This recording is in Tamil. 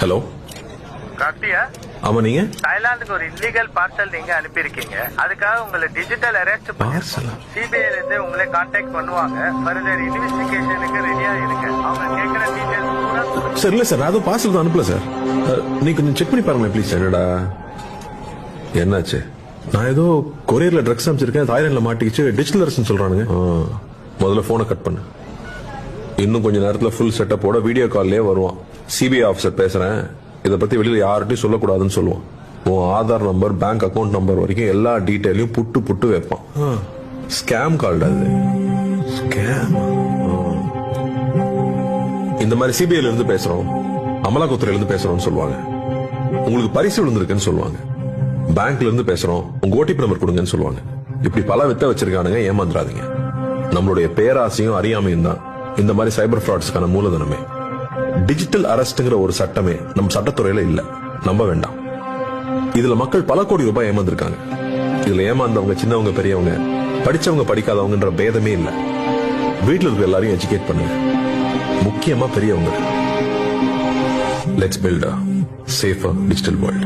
ஹலோ கார்த்தியா, ஆமா, நீங்க தாய்லாந்துக்கு ஒரு இல்லீகல் பார்சல் நீங்க அனுப்பியிருக்கீங்க. அதுக்காக உங்களை டிஜிட்டல் அரெஸ்ட் பார்சலா? சிபிஐல இருந்து உங்களை கான்டாக்ட் பண்ணுவாங்க. ஃபர்தர் இன்வெஸ்டிகேஷனுக்கு ரெடியா இருங்க. அவங்க கேட்கிற டீடைல்ஸ் பூரா சார் இல்ல சார், அது பார்சல் தான் அனுப்பல சார். நீ கொஞ்சம் செக் பண்ணி பாருங்களேன் ப்ளீஸ். என்னடா என்னாச்சு? நான் ஏதோ கொரியர்ல ட்ரக்ஸ் அனுப்பிச்சிருக்கேன், தாய்லாந்துல மாட்டிக்கிச்சு, டிஜிட்டல் அரெஸ்ட் சொல்றானுங்க. முதல்ல போனை கட் பண்ணு. இன்னும் கொஞ்ச நேரத்துல ஃபுல் செட்டப்போட வீடியோ கால்லயே வருவான். சிபிஐ ஆபீசர் பேசுறேன், இதை பத்தி வெளியில யார்கிட்டயும் சொல்லக்கூடாதுன்னு சொல்லுவான். உன் Aadhaar number, bank account number வரைக்கும் எல்லா டீட்டெயிலையும் புட்டு புட்டு வைப்பான். ஸ்கேம் கால்டா அது. ஸ்கேம். இந்த மாதிரி சிபிஐல இருந்து பேசுறோம், அமலாக்கத்துறையில இருந்து பேசுறோம்னு சொல்லுவாங்க. உங்களுக்கு பரிசு விழுந்திருக்குன்னு சொல்லுவாங்க. பேங்க்ல இருந்து பேசுறோம், உங்க ஓடிபி நம்பர் கொடுங்கன்னு சொல்லுவாங்க. இப்படி பல வித்த வச்சிருக்கானுங்க, ஏமாந்துடாதீங்க. நம்மளுடைய பேராசையும் அறியாமையும் தான் இந்த மாதிரி சைபர் ஃப்ராட்ஸ்க்கான மூலதனமே. டிஜிட்டல் அரெஸ்ட்ங்கிற ஒரு சட்டமே நம்ம சட்டத்துறையில இல்ல, நம்ப வேண்டாம். இதுல மக்கள் பல கோடி ரூபாய் ஏமாந்துருக்காங்க. இதுல ஏமாந்தவங்க சின்னவங்க பெரியவங்க, படிச்சவங்க படிக்காதவங்கன்ற பேதமே இல்ல. வீட்டுல இருக்க எல்லாரையும் எஜுகேட் பண்ணுங்க, முக்கியமா பெரியவங்க. Let's build a safer digital world.